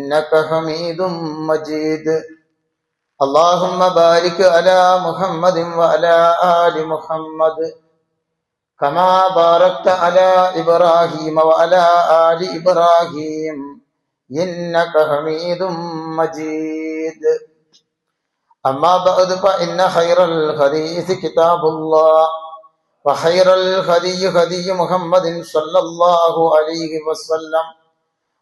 إنك حميد مجيد. اللهم بارك على محمد وعلى آل محمد كما باركت على إبراهيم وعلى آل إبراهيم إنك حميد مجيد. أما بعد فإن خير الحديث كتاب الله وخير الهدي هدي محمد صلى الله عليه وسلم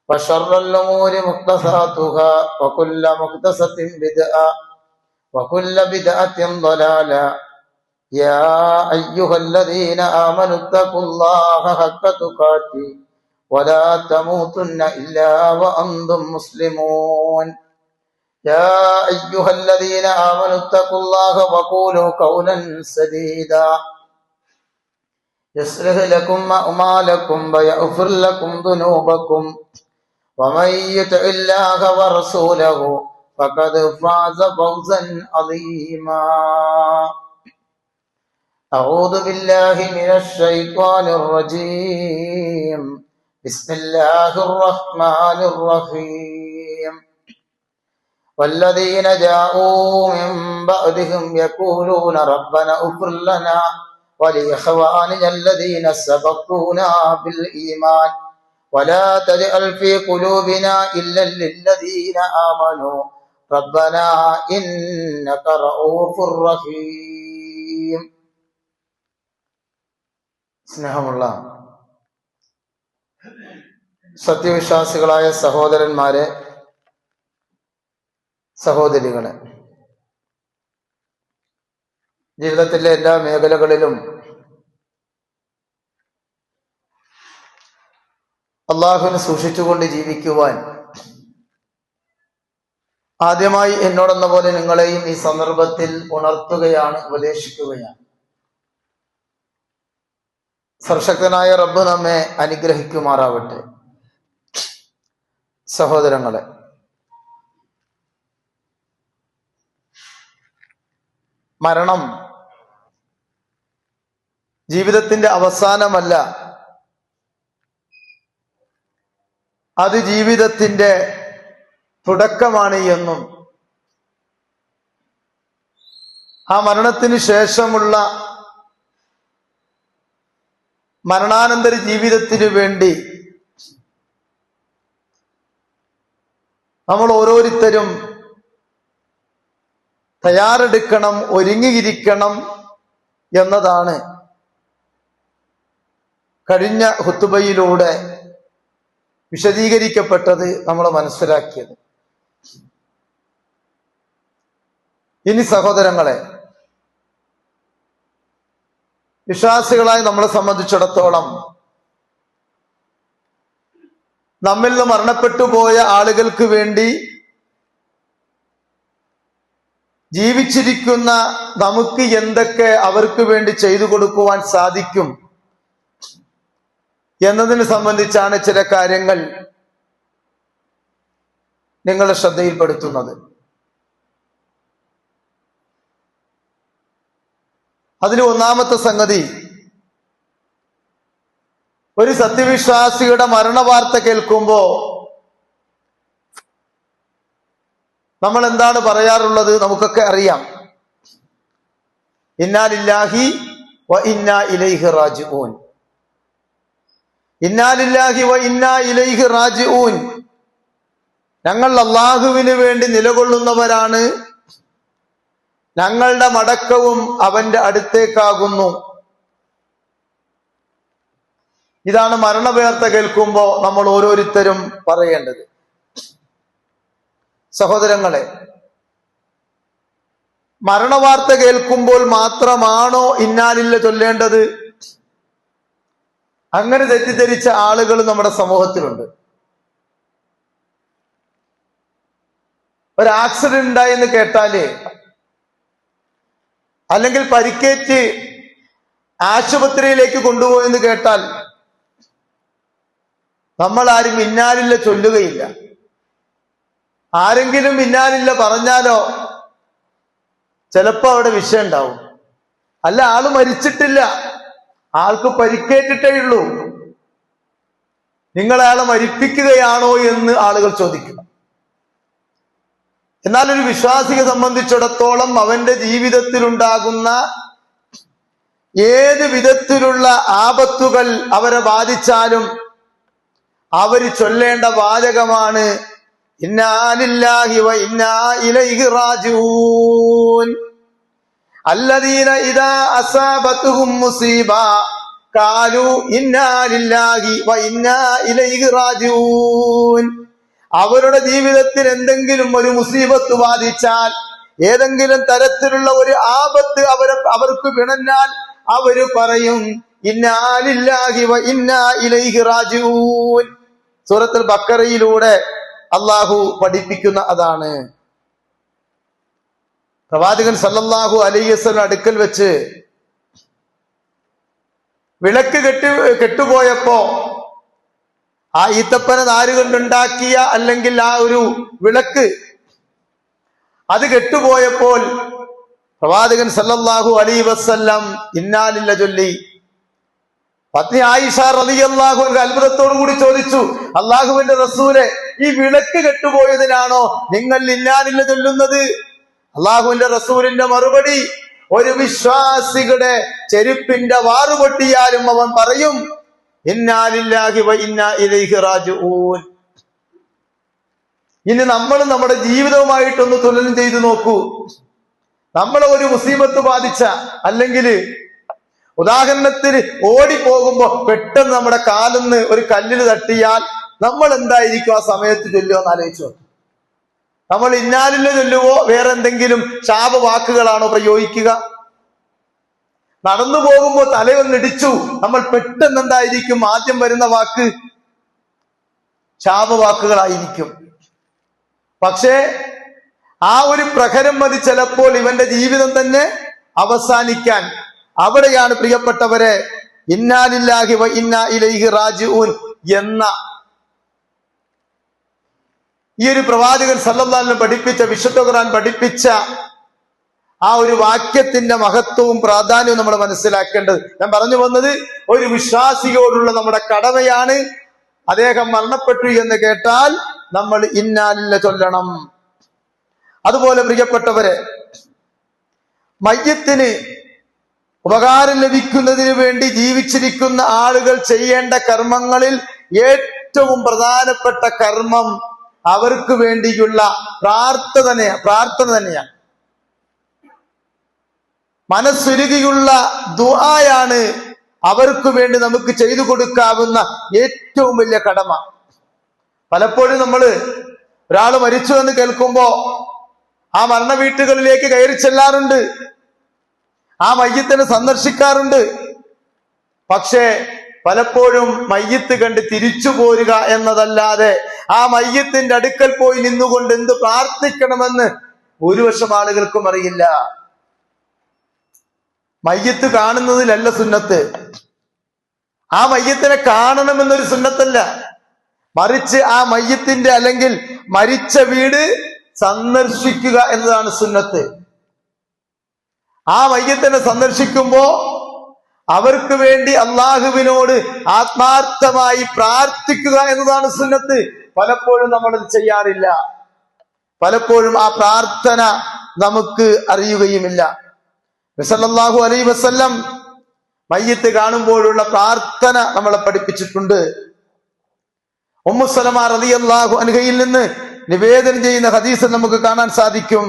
وشر الأمور محدثاتها وكل محدثة بدعة وكل بدعة ضلالة. يا أيها الذين آمنوا اتقوا الله حق تقاته ولا تموتن إلا وأنتم مسلمون. يا أيها الذين آمنوا اتقوا الله وقولوا قولا سديدا يصلح لكم أعمالكم ويغفر لكم ذنوبكم ومن يطع الله ورسوله فقد فاز فوزا عظيما. أعوذ بالله من الشيطان الرجيم. بسم الله الرحمن الرحيم. والذين جاءوا من بعدهم يقولون ربنا اغفر لنا ولإخواننا الذين سبقونا بالإيمان ولا تجعل في قلوبنا إلا للذين آمنوا ربنا إنك رؤوف رحيم. സ്നേഹമുള്ള സത്യവിശ്വാസികളായ സഹോദരന്മാരെ, സഹോദരികളെ, ജീവിതത്തിലെ എല്ലാ മേഖലകളിലും അള്ളാഹുവിനെ സൂക്ഷിച്ചുകൊണ്ട് ജീവിക്കുവാൻ ആദ്യമായി എന്നോടെന്ന പോലെ നിങ്ങളെയും ഈ സന്ദർഭത്തിൽ ഉണർത്തുകയാണ്, ഉപദേശിക്കുകയാണ്. സർവശക്തനായ റബ്ബ് നമ്മെ അനുഗ്രഹിക്കുമാറാവട്ടെ. സഹോദരങ്ങളെ, മരണം ജീവിതത്തിന്റെ അവസാനമല്ല, അത് ജീവിതത്തിന്റെ തുടക്കമാണ് എന്നും ആ മരണത്തിന് ശേഷമുള്ള മരണാനന്തര ജീവിതത്തിന് വേണ്ടി നമ്മൾ ഓരോരുത്തരും തയ്യാറെടുക്കണം, ഒരുങ്ങിയിരിക്കണം എന്നതാണ് കഴിഞ്ഞ ഖുതുബയിലൂടെ വിശദീകരിക്കപ്പെട്ടത്, നമ്മൾ മനസ്സിലാക്കിയത്. ഇനി സഹോദരങ്ങളെ, വിശ്വാസികളായി നമ്മളെ സംബന്ധിച്ചിടത്തോളം നമ്മിൽ നിന്ന് മരണപ്പെട്ടു പോയ ആളുകൾക്ക് വേണ്ടി ജീവിച്ചിരിക്കുന്ന നമുക്ക് എന്തൊക്കെ അവർക്ക് വേണ്ടി ചെയ്തു കൊടുക്കുവാൻ സാധിക്കും എന്നതിനെ സംബന്ധിച്ചാണ് ചില കാര്യങ്ങൾ നിങ്ങളുടെ ശ്രദ്ധയിൽപ്പെടുത്തുന്നത്. അതിന് ഒന്നാമത്തെ സംഗതി, ഒരു സത്യവിശ്വാസിയുടെ മരണവാർത്ത കേൾക്കുമ്പോ നമ്മൾ എന്താണ് പറയാറുള്ളത്? നമുക്കൊക്കെ അറിയാം. ഇന്നാ ലില്ലാഹി വ ഇന്നാ ഇലൈഹി റാജിഊൻ. ഇന്നാ ലില്ലാഹി വ ഇന്നാ ഇലൈഹി റാജിഊൻ. ഞങ്ങൾ അല്ലാഹുവിന് വേണ്ടി നിലകൊള്ളുന്നവരാണ്, ഞങ്ങളുടെ മടക്കവും അവന്റെ അടുത്തേക്കാകുന്നു. ഇതാണ് മരണവാർത്ത കേൾക്കുമ്പോ നമ്മൾ ഓരോരുത്തരും പറയേണ്ടത്. സഹോദരങ്ങളെ, മരണവാർത്ത കേൾക്കുമ്പോൾ മാത്രമാണോ ഇന്നാലില്ല ചൊല്ലേണ്ടത്? അങ്ങനെ തെറ്റിദ്ധരിച്ച ആളുകൾ നമ്മുടെ സമൂഹത്തിലുണ്ട്. ഒരു ആക്സിഡന്റ് ഉണ്ടായെന്ന് കേട്ടാല്, അല്ലെങ്കിൽ പരിക്കേറ്റ് ആശുപത്രിയിലേക്ക് കൊണ്ടുപോയെന്ന് കേട്ടാൽ നമ്മൾ ആരും ഇന്നാലില്ല ചൊല്ലുകയില്ല. ആരെങ്കിലും ഇന്നാലില്ല പറഞ്ഞാലോ ചിലപ്പോ അവിടെ വിഷയം ഉണ്ടാവും. അല്ല, ആള് മരിച്ചിട്ടില്ല, ആൾക്ക് പരിക്കേറ്റിട്ടേ ഉള്ളൂ, നിങ്ങൾ അയാളെ മരിപ്പിക്കുകയാണോ എന്ന് ആളുകൾ ചോദിക്കും. എന്നാൽ ഒരു വിശ്വാസിയെ സംബന്ധിച്ചിടത്തോളം അവന്റെ ജീവിതത്തിലുണ്ടാകുന്ന ഏത് വിധത്തിലുള്ള ആപത്തുകൾ അവരെ ബാധിച്ചാലും അവര് ചൊല്ലേണ്ട വാചകമാണ് ഇന്നാ ലില്ലാഹി വ ഇന്നാ ഇലൈഹി റാജിഊൻ. അല്ലദീന ഇദാ അസാബത്തുഹും മുസീബ ഖാലൂ ഇന്നാ ലില്ലാഹി വ ഇന്നാ ഇലൈഹി റാജിഊൻ. അവരുടെ ജീവിതത്തിൽ എന്തെങ്കിലും ഒരു മുസീബത്ത് ബാധിച്ചാൽ, ഏതെങ്കിലും തരത്തിലുള്ള ഒരു ആപത്ത് അവർക്ക് പിണഞ്ഞാൽ അവര് പറയും ഇന്നാ ലില്ലാഹി വ ഇന്നാ ഇലൈഹി റാജിഊൻ. സൂറത്തുൽ ബഖറയിലൂടെ അള്ളാഹു പഠിപ്പിക്കുന്ന അതാണ്. പ്രവാചകൻ സല്ലല്ലാഹു അലൈഹി വസല്ലം അടുക്കൽ വെച്ച് വിളക്ക് കെട്ടുപോയപ്പോ ആ ഈത്തപ്പന നാരുകൊണ്ടുണ്ടാക്കിയ അല്ലെങ്കിൽ ആ ഒരു വിളക്ക് അത് കെട്ടുപോയപ്പോൾ പ്രവാചകൻ സല്ലല്ലാഹു അലൈഹി വസല്ലം ഇന്നാ ലില്ലാഹി ചൊല്ലി. പത്നി ആയിഷ റളിയല്ലാഹു അൻഹ അത്ഭുതത്തോടു കൂടി ചോദിച്ചു, അള്ളാഹുവിന്റെ റസൂലെ, ഈ വിളക്ക് കെട്ടുപോയതിനാണോ നിങ്ങൾ ഇന്നാ ലില്ലാഹി ചൊല്ലുന്നത്? അള്ളാഹുവിന്റെ റസൂലിന്റെ മറുപടി, ഒരു വിശ്വാസികളുടെ ചെരുപ്പിന്റെ വാറു പൊട്ടിയാലും അവൻ പറയും ഇന്നാ ലില്ലാഹി വ ഇന്നാ ഇലൈഹി റാജിഊൻ. ഇനി നമ്മൾ നമ്മുടെ ജീവിതവുമായിട്ടൊന്ന് തുലനം ചെയ്തു നോക്കൂ. നമ്മളെ ഒരു മുസീബത്ത് ബാധിച്ച, അല്ലെങ്കിൽ ഉദാഹരണത്തിന് ഓടിപ്പോകുമ്പോ പെട്ടെന്ന് നമ്മുടെ കാലിന്ന് ഒരു കല്ലിൽ തട്ടിയാൽ നമ്മൾ എന്തായിരിക്കും ആ സമയത്ത് ചൊല്ലുക എന്ന് ആലോചിച്ചോ? നമ്മൾ ഇന്നാ ലില്ലാഹി ചൊല്ലുവോ വേറെ എന്തെങ്കിലും ശാപവാക്കുകളാണോ പ്രയോഗിക്കുക? നടന്നു പോകുമ്പോ തലയൊന്നിടിച്ചു, നമ്മൾ പെട്ടെന്ന് എന്തായിരിക്കും ആദ്യം വരുന്ന വാക്ക്? ശാപവാക്കുകളായിരിക്കും. പക്ഷേ ആ ഒരു പ്രഹരം മതി ചിലപ്പോൾ ഇവന്റെ ജീവിതം തന്നെ അവസാനിക്കാൻ. അവിടെയാണ് പ്രിയപ്പെട്ടവരെ ഇന്നാ ലില്ലാഹി വ ഇന്നാ ഇലൈഹി റാജിഊൻ എന്ന ഈ ഒരു പ്രവാചകൻ സല്ലല്ലാഹു അലൈഹി വസല്ലം പഠിപ്പിച്ച, വിശുദ്ധ ഖുർആൻ പഠിപ്പിച്ച ആ ഒരു വാക്യത്തിന്റെ മഹത്വവും പ്രാധാന്യവും നമ്മൾ മനസ്സിലാക്കേണ്ടത്. ഞാൻ പറഞ്ഞു വന്നത്, ഒരു വിശ്വാസിയോടുള്ള നമ്മുടെ കടമയാണ്. അദ്ദേഹം മരണപ്പെട്ടു എന്ന് കേട്ടാൽ നമ്മൾ ഇന്നാ ലില്ലാഹി ചൊല്ലണം. അതുപോലെ പ്രിയപ്പെട്ടവരെ, മയ്യത്തിന് ഉപകാരം ലഭിക്കുന്നതിന് വേണ്ടി ജീവിച്ചിരിക്കുന്ന ആളുകൾ ചെയ്യേണ്ട കർമ്മങ്ങളിൽ ഏറ്റവും പ്രധാനപ്പെട്ട കർമ്മം അവർക്ക് വേണ്ടിയുള്ള പ്രാർത്ഥന തന്നെയാണ്. മനസ്സുരുകിയുള്ള ദുആയാണ് അവർക്ക് വേണ്ടി നമുക്ക് ചെയ്തു കൊടുക്കാവുന്ന ഏറ്റവും വലിയ കടമ. പലപ്പോഴും ഒരാൾ മരിച്ചു എന്ന് കേൾക്കുമ്പോ ആ മരണ വീട്ടുകളിലേക്ക് കയറി ചെല്ലാറുണ്ട്, ആ മയ്യത്തിനെ സന്ദർശിക്കാറുണ്ട്. പക്ഷേ പലപ്പോഴും മയ്യത്ത് കണ്ട് തിരിച്ചു പോരുക എന്നതല്ലാതെ ആ മയ്യത്തിന്റെ അടുക്കൽ പോയി നിന്നുകൊണ്ട് എന്ത് പ്രാർത്ഥിക്കണമെന്ന് ഭൂരിപക്ഷം ആളുകൾക്കും അറിയില്ല. മയ്യത്ത് കാണുന്നതിലല്ല സുന്നത്ത്, ആ മയ്യത്തിനെ കാണണമെന്നൊരു സുന്നത്തല്ല, മറിച്ച് ആ മയ്യത്തിന്റെ അല്ലെങ്കിൽ മരിച്ച വീട് സന്ദർശിക്കുക എന്നതാണ് സുന്നത്ത്. ആ മയ്യത്തിനെ സന്ദർശിക്കുമ്പോ അവർക്ക് വേണ്ടി അള്ളാഹുവിനോട് ആത്മാർത്ഥമായി പ്രാർത്ഥിക്കുക എന്നതാണ് സുന്നത്ത്. പലപ്പോഴും നമ്മളത് ചെയ്യാറില്ല, പലപ്പോഴും ആ പ്രാർത്ഥന നമുക്ക് അറിയുകയുമില്ല. സല്ലല്ലാഹു അലൈഹി വസല്ലം മയ്യത്ത് കാണുമ്പോഴുള്ള പ്രാർത്ഥന നമ്മളെ പഠിപ്പിച്ചിട്ടുണ്ട്. ഉമ്മു സലമ റളിയല്ലാഹു അൻഹയിൽ നിന്ന് നിവേദനം ചെയ്യുന്ന ഹദീസ് നമുക്ക് കാണാൻ സാധിക്കും.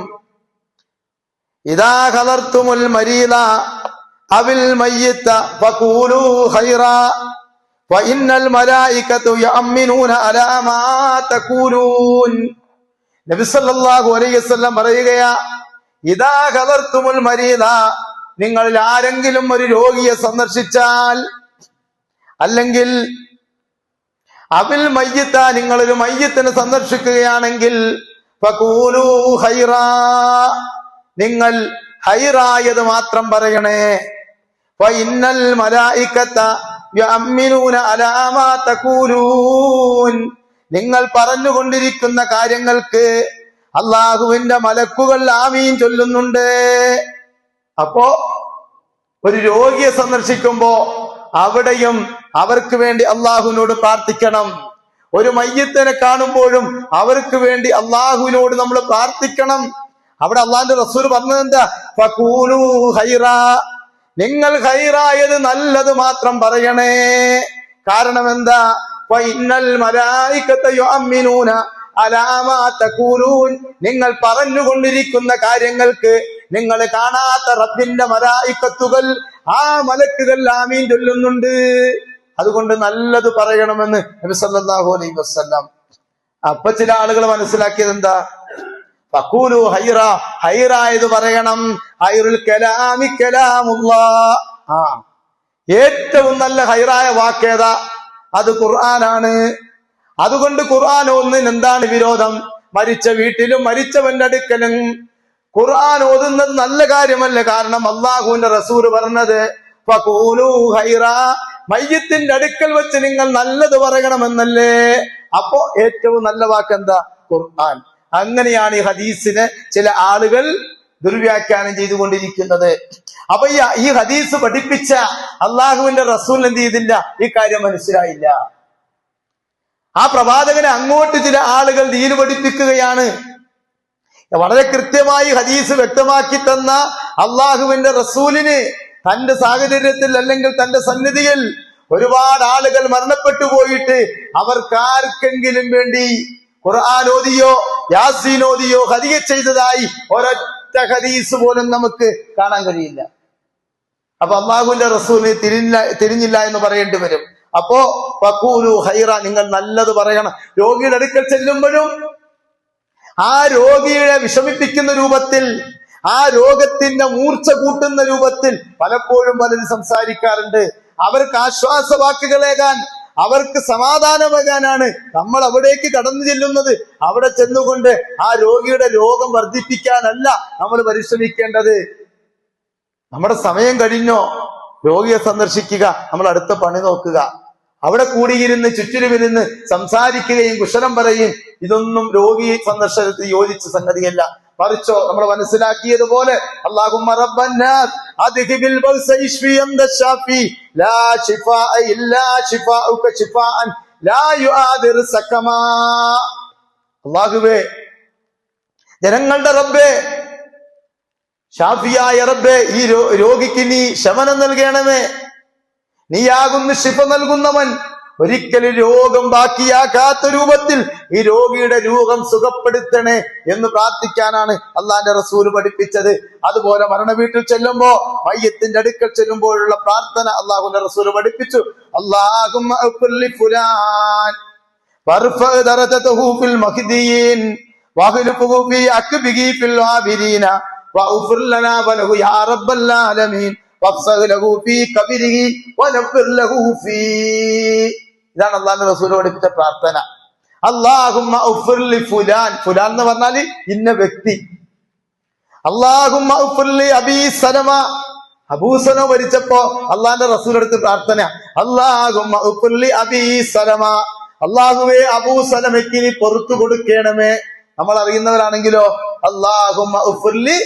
ഇദാ ഖദർതുമുൽ മരീദ അവിൽ മയ്യിത ഫഖൂലു ഖൈറാ വഇന്നൽ മലായികതു യഅമിനൂന അലാ മാ തഖൂലൂൻ. നബി സല്ലല്ലാഹു അലൈഹി വസല്ലം പറയുകയാ, ഇദാ ഖദർതുമുൽ മരീദ, നിങ്ങളിൽ ആരെങ്കിലും ഒരു രോഗിയെ സന്ദർശിച്ചാൽ, അല്ലെങ്കിൽ അവിൽ മയ്യിത, നിങ്ങളൊരു മയ്യത്തിനെ സന്ദർശിക്കുകയാണെങ്കിൽ, ഫഖൂലു ഖൈറാ, നിങ്ങൾ ഹൈറായത് മാത്രം പറയണേ. വഇന്നൽ മലായികത യഅമിനൂന അലാ മാ തഖൂലൂൻ, നിങ്ങൾ പറഞ്ഞുകൊണ്ടിരിക്കുന്ന കാര്യങ്ങൾക്ക് അള്ളാഹുവിന്റെ മലക്കുകൾ ആമീൻ ചൊല്ലുന്നുണ്ട്. അപ്പോ ഒരു രോഗിയെ സന്ദർശിക്കുമ്പോ അവിടെയും അവർക്ക് വേണ്ടി അള്ളാഹുവിനോട് പ്രാർത്ഥിക്കണം. ഒരു മയ്യത്തിനെ കാണുമ്പോഴും അവർക്ക് വേണ്ടി അള്ളാഹുവിനോട് നമ്മൾ പ്രാർത്ഥിക്കണം. അവിടെ അള്ളാഹിന്റെ റസൂൽ പറഞ്ഞത് എന്താ? ഫഖൂലു ഖൈറാ, നിങ്ങൾ ഖൈറായത് നല്ലത് മാത്രം പറയണേ. കാരണം എന്താ? ഫഇന്നൽ മലായികത യുഅമ്മിനൂന അലാ മാ തഖൂലൂൻ, നിങ്ങൾ പറഞ്ഞുകൊണ്ടിരിക്കുന്ന കാര്യങ്ങൾക്ക് നിങ്ങൾ കാണാത്ത റബ്ബിന്റെ മലായികത്തുകൾ, ആ മലക്കുകൾ ആമീൻ ചൊല്ലുന്നുണ്ട്. അതുകൊണ്ട് നല്ലത് പറയണമെന്ന് നബി സല്ലല്ലാഹു അലൈഹി വസല്ലം. അപ്പൊ ചില ആളുകൾ മനസ്സിലാക്കിയത് എന്താ? ഫഖൂലു ഹൈറാ, ഹൈറായത് പറയണം. ഹൈറുൽ കലാമി കലാമുല്ലാഹ്, ഏറ്റവും നല്ല ഹൈറായ വാക്കേതാ? അത് ഖുർആനാണ്. അതുകൊണ്ട് ഖുർആൻ ഓതുന്നതിന് എന്താണ് വിരോധം? മരിച്ച വീട്ടിലും മരിച്ചവന്റെ അടുക്കലും ഖുർആൻ ഓതുന്നത് നല്ല കാര്യമല്ല. കാരണം അള്ളാഹുവിന്റെ റസൂൽ പറഞ്ഞത് ഫഖൂലു ഹൈറാ, മയ്യത്തിന്റെ അടുക്കൽ വെച്ച് നിങ്ങൾ നല്ലത് പറയണമെന്നല്ലേ. അപ്പോ ഏറ്റവും നല്ല വാക്ക് എന്താ? ഖുർആൻ. അങ്ങനെയാണ് ഈ ഹദീസിനെ ചില ആളുകൾ ദുർവ്യാഖ്യാനം ചെയ്തുകൊണ്ടിരിക്കുന്നത്. അപ്പൊ ഈ ഹദീസ് പഠിപ്പിച്ച അള്ളാഹുവിന്റെ റസൂൽ എന്ത് ചെയ്തില്ല? ഈ കാര്യം മനസ്സിലായില്ല. ആ പ്രവാചകനെ അങ്ങോട്ട് ചില ആളുകൾ ദീന് പഠിപ്പിക്കുകയാണ്. വളരെ കൃത്യമായി ഹദീസ് വ്യക്തമാക്കി തന്ന അള്ളാഹുവിന്റെ റസൂലിന് തന്റെ സാഹചര്യത്തിൽ അല്ലെങ്കിൽ തന്റെ സന്നിധിയിൽ ഒരുപാട് ആളുകൾ മരണപ്പെട്ടു പോയിട്ട് അവർക്കാർക്കെങ്കിലും വേണ്ടി ഖുർആൻ ഓതിയോ യാസീൻ ഓതിയോ ഹദിയ ചെയ്തതായി ഒരൊറ്റ ഹദീസ് പോലും നമുക്ക് കാണാൻ കഴിയില്ല. അപ്പൊ അള്ളാഹുവിന്റെ റസൂലിന് തിരിഞ്ഞില്ല എന്ന് പറയേണ്ടി വരും. അപ്പോ ഫഖൂലു ഖൈറ, നിങ്ങൾ നല്ലത് പറയണം. രോഗിയുടെ അടുക്കൽ ചെല്ലുമ്പോഴും ആ രോഗിയെ വിഷമിപ്പിക്കുന്ന രൂപത്തിൽ, ആ രോഗത്തിന്റെ മൂർച്ച കൂട്ടുന്ന രൂപത്തിൽ പലപ്പോഴും പലരും സംസാരിക്കാറുണ്ട്. അവർക്ക് ആശ്വാസവാക്കുകളേകാൻ, അവർക്ക് സമാധാനമേകാനാണ് നമ്മൾ അവിടേക്ക് കടന്നു ചെല്ലുന്നത്. അവിടെ ചെന്നുകൊണ്ട് ആ രോഗിയുടെ രോഗം വർദ്ധിപ്പിക്കാനല്ല നമ്മൾ പരിശ്രമിക്കേണ്ടത്. നമ്മുടെ സമയം കഴിഞ്ഞോ, രോഗിയെ സന്ദർശിക്കുക, നമ്മൾ അടുത്ത പണി നോക്കുക. അവിടെ കൂടിയിരുന്ന് ചുറ്റിലുമിരുന്ന് സംസാരിക്കുകയും കുശലം പറയുകയും ഇതൊന്നും രോഗി സന്ദർശനത്തിൽ യോജിച്ച സംഗതിയല്ല. മറിച്ചോ നമ്മൾ മനസ്സിലാക്കിയതുപോലെ അല്ലാഹുമ്മ റബ്ബന്നാസ് അദ്ഹിബിൽ ബഅസ ഇശ്ഫി അൻത ശാഫി ലാ ശിഫാഅ ഇല്ലാ ശിഫാഉക ശിഫാഅൻ ലാ യുആദിർ സഖമാ. അല്ലാഹുവേ, ജനങ്ങളുടെ റബ്ബേ, ഷാഫിയായ റബ്ബേ, ഈ രോഗിക്ക് നീ ശമനം നൽകണമേ. നീയാകുന്നു ശിഫ നൽകുന്നവൻ. ഒരിക്കലും രോഗം ബാക്കിയാക്കാത്ത രൂപത്തിൽ ഈ രോഗിയുടെ രോഗം സുഖപ്പെടുത്തണേ എന്ന് പ്രാർത്ഥിക്കാനാണ് അള്ളാന്റെ റസൂൽ പഠിപ്പിച്ചത്. അതുപോലെ മരണ വീട്ടിൽ ചെല്ലുമ്പോ, മയ്യത്തിന്റെ അടുക്കൽ ചെല്ലുമ്പോഴുള്ള പ്രാർത്ഥന അള്ളാഹുന്റെ റസൂൽ പഠിപ്പിച്ചു. അല്ലാഹുമ്മ അഗ്ഫിർ ലി ഫുലാൻ വർഫഅ ദറജതഹു ഫിൽ മഹ്ദിയീൻ വഖ്ലുഫ്ഹു ഫീ അക്ബിഹി ഫിൽ ആബിരീന വഗ്ഫിർ ലനാ വലഹു യാ റബ്ബൽ ആലമീൻ വഫ്സഹ് ലഹു ഫീ ഖബരിഹി വനഫ്ർ ലഹു ഫീ. ഇതാണ് അള്ളാഹുവിന്റെ റസൂൽ പഠിപ്പിച്ച പ്രാർത്ഥന. അല്ലാഹുമ്മ അഗ്ഫിർ ലി ഫുലാൻ, ഫുലാൻ എന്ന് പറഞ്ഞാൽ ഇന്ന വ്യക്തി. അല്ലാഹുമ്മ അഗ്ഫിർ ലി അബീ സലമ, അബൂ സലമ മരിച്ചപ്പോ അള്ളാഹിന്റെ റസൂൽ എടുത്ത് പ്രാർത്ഥന അല്ലാഹുമ്മ അഗ്ഫിർ ലി അബീ സലമ, അല്ലാഹുവേ അബൂ സലമയ്ക്ക് നീ പുറത്തു കൊടുക്കണമേ. നമ്മൾ അറിയുന്നവരാണെങ്കിലോ അല്ലാഹുമ്മ അഗ്ഫിർ ലി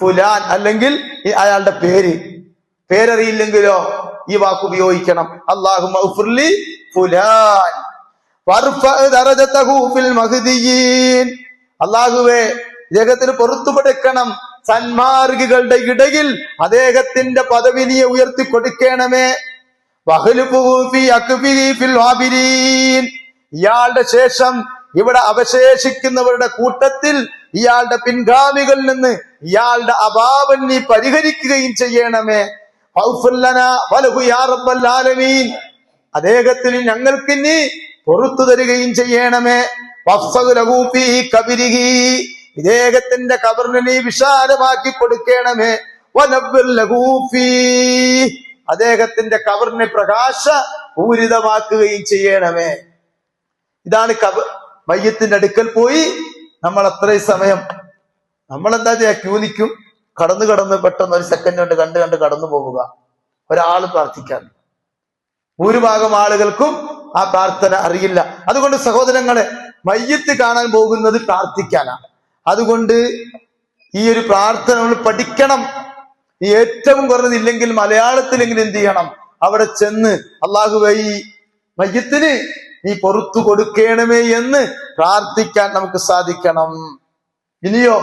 ഫുലാൻ, അല്ലെങ്കിൽ അയാളുടെ പേരറിയില്ലെങ്കിലോ ഈ വാക്ക് ഉപയോഗിക്കണം. അല്ലാഹുമ്മ അഗ്ഫിർ ലി ഫുലാൻ വർഫഅ ദറജതഹു ഫിൽ മഹ്ദിയീൻ, അല്ലാഹുവേ ഇദ്ദേഹത്തിന് പുറത്തു കൊടുക്കണം, സന്മാർഗികളുടെ ഇടയിൽ അദ്ദേഹത്തിന്റെ പദവി നീ ഉയർത്തി കൊടുക്കണമേ. വഖ്ലുഫ്ഹു ഫീ അക്ബിഹി ഫിൽ ആബിരീൻ, ഇയാളുടെ ശേഷം ഇവിടെ അവശേഷിക്കുന്നവരുടെ കൂട്ടത്തിൽ ഇയാളുടെ പിൻഗാമികളിൽ നിന്ന് ഇയാളുടെ അഭാവം നീ പരിഹരിക്കുകയും ചെയ്യണമേ. അദ്ദേഹത്തിന് ഞങ്ങൾക്ക് നീ പുറത്തു തരികയും ചെയ്യണമേ. ഇദ്ദേഹത്തിന്റെ ഖബറിനെ നീ വിശാലമാക്കി കൊടുക്കണമേ. അദ്ദേഹത്തിന്റെ ഖബറിനെ പ്രകാശ പൂരിതമാക്കുകയും ചെയ്യണമേ. ഇതാണ് മയ്യത്തിന്റെ അടുക്കൽ പോയി നമ്മൾ അത്രയും സമയം നമ്മളെന്താ ചെയ്യാ? ക്യൂ നിൽക്കും, കടന്ന് പെട്ടെന്ന് ഒരു സെക്കൻഡ് കണ്ട് കടന്നു പോവുക. ഒരാൾ പ്രാർത്ഥിക്കാൻ, ഭൂരിഭാഗം ആളുകൾക്കും ആ പ്രാർത്ഥന അറിയില്ല. അതുകൊണ്ട് സഹോദരങ്ങളെ, മയ്യത്ത് കാണാൻ പോകുന്നത് പ്രാർത്ഥിക്കാനാണ്. അതുകൊണ്ട് ഈ ഒരു പ്രാർത്ഥന നമ്മൾ പഠിക്കണം. ഈ ഏറ്റവും കുറഞ്ഞതില്ലെങ്കിൽ മലയാളത്തിലെങ്കിലും എന്ത് ചെയ്യണം? അവിടെ ചെന്ന് അല്ലാഹുവേ ഈ മയ്യത്തിന് നീ പൊറത്തു കൊടുക്കണമേ എന്ന് പ്രാർത്ഥിക്കാൻ നമുക്ക് സാധിക്കണം. ഇനിയോ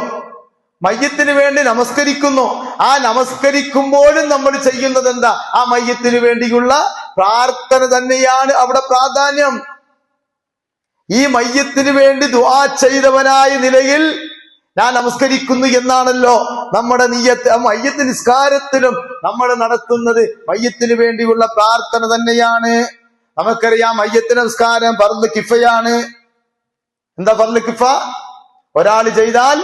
മയ്യത്തിന് വേണ്ടി നമസ്കരിക്കുന്നു. ആ നമസ്കരിക്കുമ്പോഴും നമ്മൾ ചെയ്യുന്നത് എന്താ? ആ മയ്യത്തിന് വേണ്ടിയുള്ള പ്രാർത്ഥന തന്നെയാണ് അവിടെ പ്രാധാന്യം. ഈ മയ്യത്തിന് വേണ്ടി ദുആ ചെയ്തവനായ നിലയിൽ ഞാൻ നമസ്കരിക്കുന്നു എന്നാണല്ലോ നമ്മുടെ നിയ്യത്ത്. ആ മയ്യത്ത് നിസ്കാരത്തിലും നമ്മൾ നടത്തുന്നത് മയ്യത്തിന് വേണ്ടിയുള്ള പ്രാർത്ഥന തന്നെയാണ്. നമുക്കറിയാം മയ്യത്ത് നമസ്കാരം ഫർള് കിഫയാണ്. എന്താ ഫർള് കിഫ? ഒരാൾ ചെയ്താൽ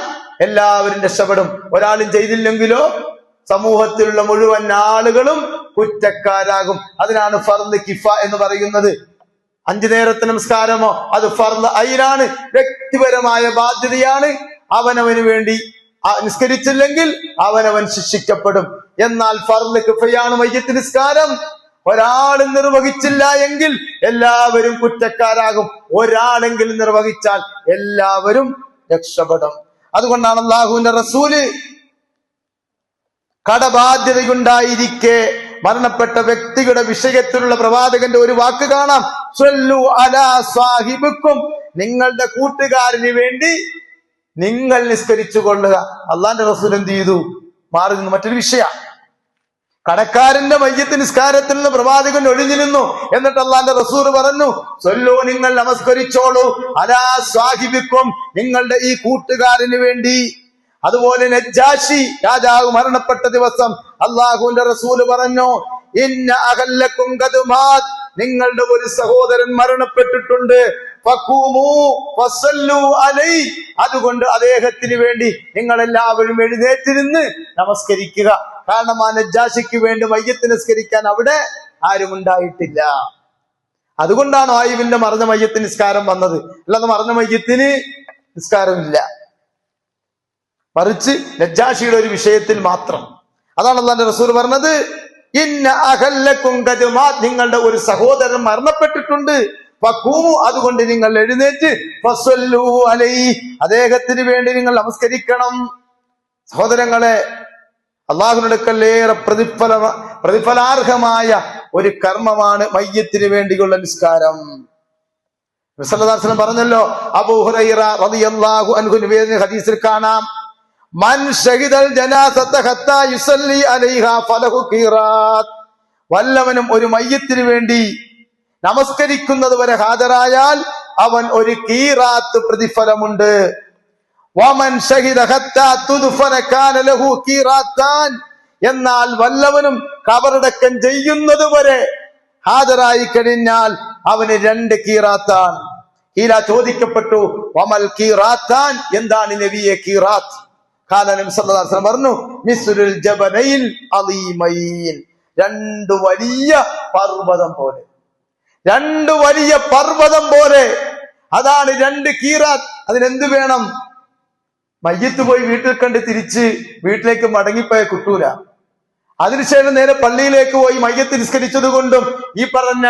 എല്ലാവരും രക്ഷപ്പെടും, ഒരാളും ചെയ്തില്ലെങ്കിലോ സമൂഹത്തിലുള്ള മുഴുവൻ ആളുകളും കുറ്റക്കാരാകും. അതിനാണ് ഫർള് കിഫ എന്ന് പറയുന്നത്. 5 നേരത്തെ നമസ്കാരമോ അത് ഫർള് ഐനാണ്, വ്യക്തിപരമായ ബാധ്യതയാണ്. അവനവന് വേണ്ടി നിസ്കരിച്ചില്ലെങ്കിൽ അവനവൻ ശിക്ഷിക്കപ്പെടും. എന്നാൽ ഫർള് കിഫയാണ് മയ്യത്ത് നിസ്കാരം. ഒരാൾ നിർവഹിച്ചില്ല എങ്കിൽ എല്ലാവരും കുറ്റക്കാരാകും, ഒരാളെങ്കിലും നിർവഹിച്ചാൽ എല്ലാവരും രക്ഷപ്പെടും. അതുകൊണ്ടാണ് അല്ലാഹുവിന്റെ റസൂല് കടബാധ്യതയുണ്ടായിരിക്കെ മരണപ്പെട്ട വ്യക്തിയുടെ വിഷയത്തിലുള്ള പ്രവാചകന്റെ ഒരു വാക്ക് കാണാം. സ്വല്ലു അലാ സാഹിബിക്കും, നിങ്ങളുടെ കൂട്ടുകാരന് വേണ്ടി നിങ്ങൾ നിസ്കരിച്ചു കൊള്ളുക. അള്ളാന്റെ റസൂൽ എന്ത് ചെയ്തു? മാറി നിന്ന് മറ്റൊരു വിഷയം. കടക്കാരന്റെ മയ്യത്ത് നിസ്കാരത്തിൽ നിന്ന് പ്രവാചകൻ ഒഴിഞ്ഞു നിന്നു. എന്നിട്ട് അള്ളാന്റെ റസൂൽ പറഞ്ഞു, സ്വല്ലു, നിങ്ങൾ നമസ്കരിച്ചോളൂ, അലാ സാഹിബിക്കും, നിങ്ങളുടെ ഈ കൂട്ടുകാരന് വേണ്ടി. അതുപോലെ നജ്ജാശി രാജാവ് മരണപ്പെട്ട ദിവസം അള്ളാഹുവിന്റെ റസൂല് പറഞ്ഞു, ഇന്ന അഹല്ലക്കും ഖദ് മാത്, നിങ്ങളുടെ ഒരു സഹോദരൻ മരണപ്പെട്ടിട്ടുണ്ട്. ഫഖൂമു ഫസല്ലു അലൈഹി, അതുകൊണ്ട് അദ്ദേഹത്തിന് വേണ്ടി നിങ്ങൾ എല്ലാവരും എഴുന്നേറ്റിരുന്ന് നമസ്കരിക്കുക. കാരണം ആ നജ്ജാശിക്ക് വേണ്ടി മയ്യത്ത് നിസ്കരിക്കാൻ അവിടെ ആരും ഉണ്ടായിട്ടില്ല. അതുകൊണ്ടാണ് ആയിബിന്റെ മറഞ്ഞ മയ്യത്ത് നിസ്കാരം വന്നത്. അല്ലാതെ മറഞ്ഞ മയ്യത്തിന് നിസ്കാരമില്ല, മറിച്ച് നജ്ജാശിയുടെ ഒരു വിഷയത്തിൽ മാത്രം. അതാണ് അല്ലാഹുവിന്റെ റസൂൽ പറഞ്ഞത്, ഇന്ന അഹല്ലക്കും ഖദ് മാത്, നിങ്ങളുടെ ഒരു സഹോദരൻ മരണപ്പെട്ടിട്ടുണ്ട്. ഫഖൂമു, അതുകൊണ്ട് നിങ്ങൾ എഴുന്നേറ്റ് ഫസല്ലു അലൈഹി, അദ്ദേഹത്തിന് വേണ്ടി നിങ്ങൾ നമസ്കരിക്കണം. സഹോദരങ്ങളെ, അള്ളാഹുവിന്റെ അടുക്കൽ ഏറെ പ്രതിഫലാർഹമായ ഒരു കർമ്മമാണ് മയ്യത്തിന് വേണ്ടിയുള്ള നിസ്കാരം. നബി സല്ലല്ലാഹു അലൈഹി വസല്ലം പറഞ്ഞല്ലോ, അബൂ ഹുറൈറ റളിയല്ലാഹു അൻഹു നിവേദന ഹദീസിൽ കാണാം, മൻ ഷഹിദൽ ജനാസത ഹത്താ യുസല്ലി അലൈഹാ ഫലഹു ഖീറാത്ത്, വല്ലവനും ഒരു മയ്യത്തിന് വേണ്ടി നമസ്കരിക്കുന്നത് വരെ ഹാജരായാൽ അവൻ ഒരു ഖീറാത്ത് പ്രതിഫലമുണ്ട്. വമൻ ഷഹിദ ഹത്താ തുദ്ഫന കാന ലഹു ഖീറാത്താൻ, എന്നാൽ വല്ലവനും ഖബറടക്കം ചെയ്യുന്നത് വരെ ഹാജരായി കഴിഞ്ഞാൽ അവന് 2 ഖീറാത്താണ്. ഈല ചോദിക്കപ്പെട്ടു, വമൽ ഖീറാത്താൻ, എന്താണ് നബിയെ ഖീറാത്ത്? ഖാല നബി സല്ലല്ലാഹു അലൈഹി വസല്ലം പറഞ്ഞു, മിസ്ലുൽ ജബലൈൻ അളീമൈൻ, 2 വലിയ പർവ്വതം പോലെ, 2 വലിയ പർവ്വതം പോലെ. അതാണ് 2 ഖീറാത്ത്. അതിനെന്ത് വേണം? മയ്യത്ത് പോയി വീട്ടിൽ കണ്ട് തിരിച്ച് വീട്ടിലേക്ക് മടങ്ങിപ്പോയ കിട്ടൂല. അതിനുശേഷം നേരെ പള്ളിയിലേക്ക് പോയി മയ്യത്ത് നിസ്കരിച്ചത് കൊണ്ടും ഈ പറഞ്ഞ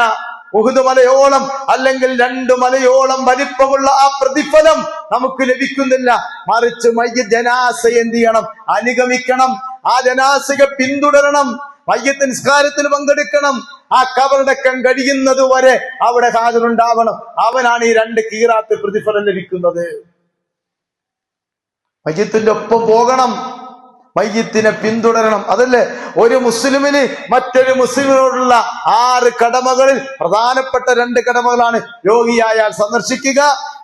ഉഹുദ് മലയോളം അല്ലെങ്കിൽ 2 മലയോളം വലിപ്പമുള്ള ആ പ്രതിഫലം നമുക്ക് ലഭിക്കുന്നില്ല. മറിച്ച് മയ്യത്ത് ജനാസയെ എന്ത് ചെയ്യണം? അനുഗമിക്കണം. ആ ജനാസയെ പിന്തുടരണം. മയ്യത്ത് നിസ്കാരത്തിന് പങ്കെടുക്കണം. ആ ഖബറടക്കം കഴിയുന്നത് വരെ അവിടെ ഹാജരുണ്ടാവണം. അവനാണ് ഈ 2 ഖീറാത്ത് പ്രതിഫലം ലഭിക്കുന്നത്. മയ്യത്തിന്റെ ഒപ്പം പോകണം, മയ്യത്തിനെ പിന്തുടരണം. അതല്ലേ ഒരു മുസ്ലിമിന് മറ്റൊരു മുസ്ലിമിനോടുള്ള 6 കടമകളിൽ പ്രധാനപ്പെട്ട 2 കടമകളാണ് രോഗിയായാൽ സന്ദർശിക്കുക,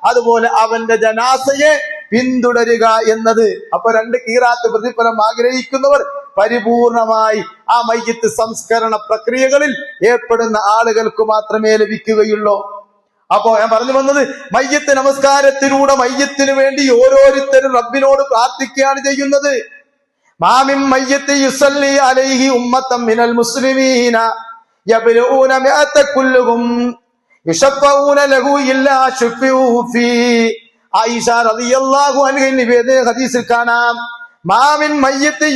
അതുപോലെ അവന്റെ ജനാസയെ പിന്തുടരുക എന്നത്. അപ്പൊ 2 ഖീറാത്ത് പ്രതിഫലം ആഗ്രഹിക്കുന്നവർ പരിപൂർണമായി ആ മയ്യത്ത് സംസ്കരണ പ്രക്രിയകളിൽ ഏർപ്പെടുന്ന ആളുകൾക്ക് മാത്രമേ ലഭിക്കുകയുള്ളൂ. അപ്പോ ഞാൻ പറഞ്ഞു വന്നത്, മയ്യത്ത് നമസ്കാരത്തിലൂടെ മയ്യത്തിന് വേണ്ടി ഓരോരുത്തരും റബ്ബിനോട് പ്രാർത്ഥിക്കുകയാണ് ചെയ്യുന്നത്. മാമിൻ മയ്യത്തി യുസല്ലി അലൈഹി ഉമ്മത്തൻ മിനൽ മുസ്ലിമീന യബ്ലൂന മിഅത കുല്ലുഹും യശഫഊന ലഹു ഇല്ലാ ശുഫിഉ ഫീ. ആയിഷ റളിയല്ലാഹു അൻഹ നിവേദന ഹദീസിൽ കാണാം, മാമിൻ മയ്യത്തി